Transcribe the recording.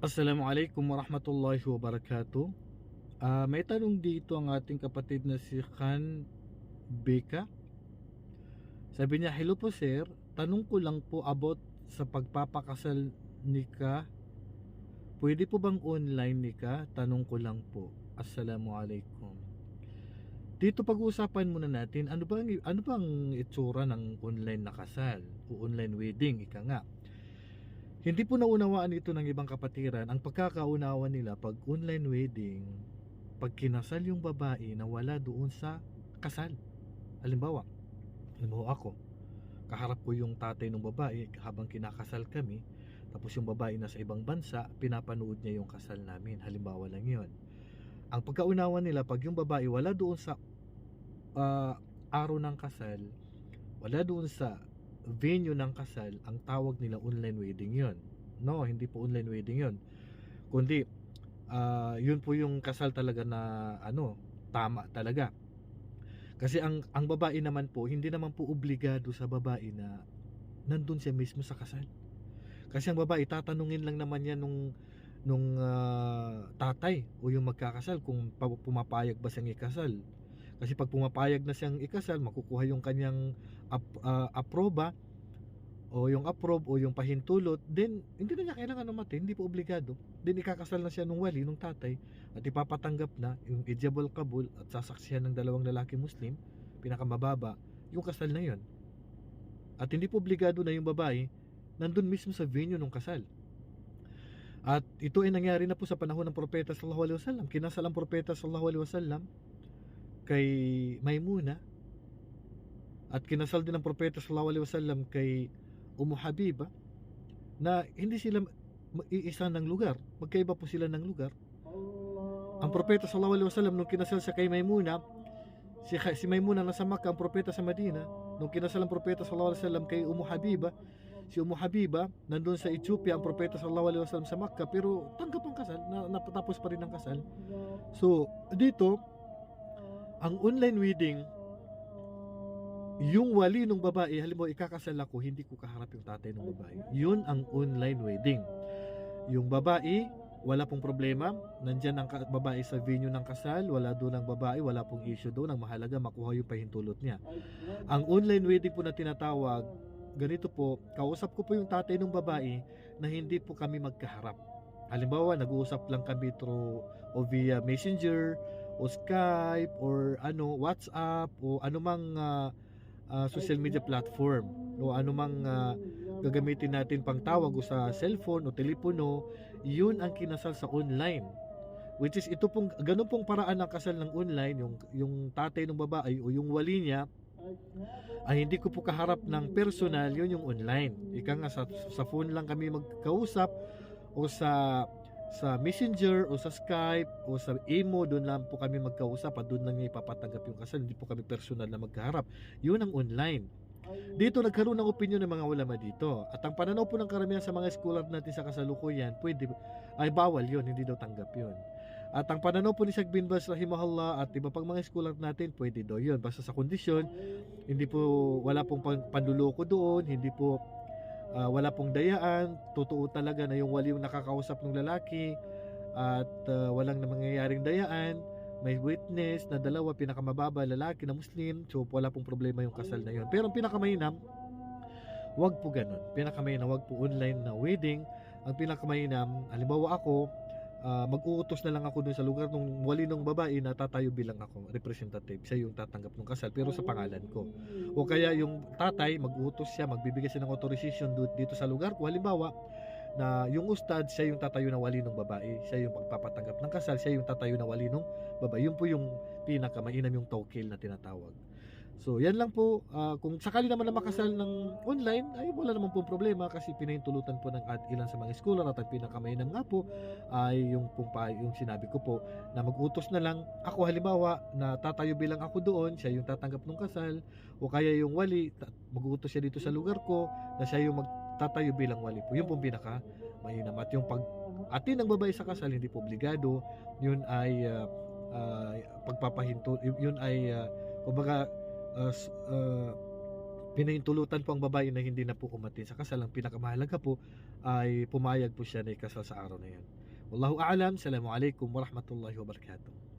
Assalamualaikum warahmatullahi wabarakatuh. May tanong dito ang ating kapatid na si Khan Beka. Sabi niya, "Hello po sir, tanong ko lang po about sa pagpapakasal nikah. Pwede po bang online nikah? Tanong ko lang po. Assalamualaikum." Dito pag-uusapan muna natin ano bang itsura ng online na kasal o online wedding, ika nga. Hindi po naunawaan ito ng ibang kapatiran. Ang pagkakaunawa nila pag online wedding, pag kinasal yung babae na wala doon sa kasal. Halimbawa ako, kaharap ko yung tatay ng babae habang kinakasal kami, tapos yung babae nasa ibang bansa, pinapanood niya yung kasal namin. Halimbawa lang yun. Ang pagkaunawa nila, pag yung babae wala doon sa araw ng kasal, wala doon sa venue ng kasal, ang tawag nila online wedding yon. No, hindi po online wedding yon, kundi yun po yung kasal talaga na tama talaga. Kasi ang babae naman po, hindi naman po obligado sa babae na nandun siya mismo sa kasal. Kasi ang babae, tatanungin lang naman yan nung tatay o yung magkakasal kung pumapayag ba siyang ikasal. Kasi pag pumapayag na siyang ikasal, makukuha yung kanyang aproba o yung approve o yung pahintulot, then hindi na niya kailangan umattend, hindi po obligado. Then ikakasal na siya nung wali, nung tatay, at ipapatanggap na yung ijabal kabul at sasaksihan ng dalawang lalaki Muslim, pinakamababa, yung kasal na yon. At hindi po obligado na yung babae nandun mismo sa venue ng kasal. At ito ay nangyari na po sa panahon ng propeta sallallahu alaihi wasallam. Kinasal ang propeta sallallahu alaihi wasallam kay Maymuna, at kinasal din ng propeta sallallahu alaihi wasallam kay Habiba, na hindi sila iisa ng lugar, magkaiba po sila ng lugar. Ang propeta sallallahu alaihi wasallam nung kinasal siya kay Maymuna, si Maymuna nasa Makkah, ang propeta sa Madina. Nung kinasal ang propeta sallallahu alaihi wasallam kay Habiba, si Habiba nandun sa Ethiopia, ang propeta sallallahu alaihi wasallam sa Makkah, pero tanggap ang kasal, napatapos pa rin ang kasal. So dito, ang online wedding, yung wali ng babae, halimbawa ikakasal ako, hindi ko kaharap yung tatay ng babae, yun ang online wedding. Yung babae, wala pong problema, nandyan ang babae sa venue ng kasal, wala doon ang babae, wala pong issue doon. Ang mahalaga, makuha yung pahintulot niya. Ang online wedding po na tinatawag, ganito po, kausap ko po yung tatay ng babae na hindi po kami magkaharap. Halimbawa, nag-uusap lang kami through o via Messenger o Skype or WhatsApp o anumang social media platform o anumang gagamitin natin pang tawag o sa cellphone o telepono. Yun ang kinasal sa online, which is ito pong ganun pong paraan ng kasal ng online. Yung tatay ng babae o yung wali niya ay hindi ko po kaharap ng personal, yun yung online. Ika nga sa phone lang kami magkausap o sa Messenger o sa Skype o sa Imo, doon lang po kami magkausap at doon lang niya ipapatanggap yung kasal. Hindi po kami personal na magkaharap. Yun ang online. Dito nagkaroon ng opinion ng mga ulama dito. At ang pananaw po ng karamihan sa mga scholar natin sa kasalukuyan, bawal yun, hindi daw tanggap yun. At ang pananaw po ni Sheikh bin Baz rahimahullah at iba pang mga scholar natin, pwede daw yun. Basta sa kondisyon, wala pong panluloko doon, hindi po wala pong dayaan, totoo talaga na yung wali yung nakakausap ng lalaki at walang mangyayaring dayaan, may witness na dalawa, pinakamababa lalaki na Muslim, so wala pong problema yung kasal na yun. Pero ang pinakamainam, wag po ganun. Pinakamainam, wag po online na wedding. Ang pinakamainam, halimbawa ako, mag-uutos na lang ako dun sa lugar nung wali ng babae na tatayo bilang ako representative, siya yung tatanggap ng kasal pero sa pangalan ko. O kaya yung tatay, mag-uutos siya, magbibigay siya ng authorization dito sa lugar ko. Halimbawa na yung ustad, siya yung tatayo na wali ng babae, siya yung pagpapatanggap ng kasal, siya yung tatayo na wali ng babae. Yun po yung pinakamainam, yung tawkil na tinatawag. So yan lang po. Kung sakali naman na makasal ng online, ay wala naman po problema kasi pinahintulutan po ng ilan sa mga scholar. At ang pinakamainam nga po ay yung sinabi ko po, na mag-utos na lang ako, halimbawa na tatayo bilang ako doon, siya yung tatanggap ng kasal, o kaya yung wali mag-utos siya dito sa lugar ko na siya yung magtatayo bilang wali po. Yun po pinaka mainam. At yung pag-atin ng babae sa kasal, hindi po obligado. Yun ay pagpapahinto, yun ay kumbaga pinahintulutan po ang babae na hindi na po umatin sa kasal. Ang pinakamahalaga po ay pumayag po siya na ikasal sa araw na yan. Wallahu a'lam. Assalamualaikum warahmatullahi wabarakatuh.